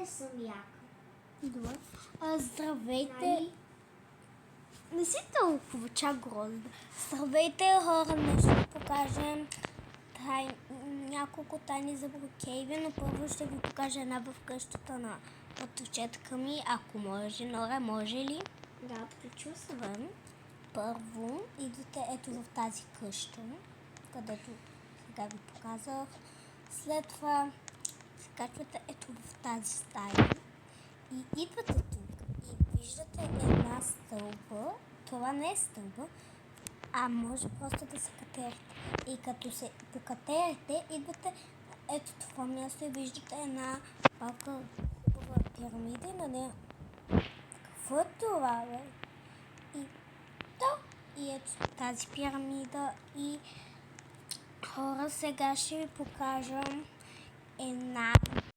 не съм яка. Добре. Здравейте. Нали? Не си толкова чак грозна. Здравейте, хора, днес ще покажем няколко тайни за Брукейвен, но първо ще ви покажа една в къщата на отчетка ми, ако може. Нора, може ли? Да, приключва. Добре. Първо идвате ето в тази къща, където сега ви показах. След това се качвате ето в тази стая и идвате тук и виждате една стълба. Това не е стълба, а може просто да се катерите. И като се покатерите, идвате на ето това място и виждате една малка хубава пирамида и на нея. Какво е това, бе? И ето тази пирамида и хора, сега ще ви покажа една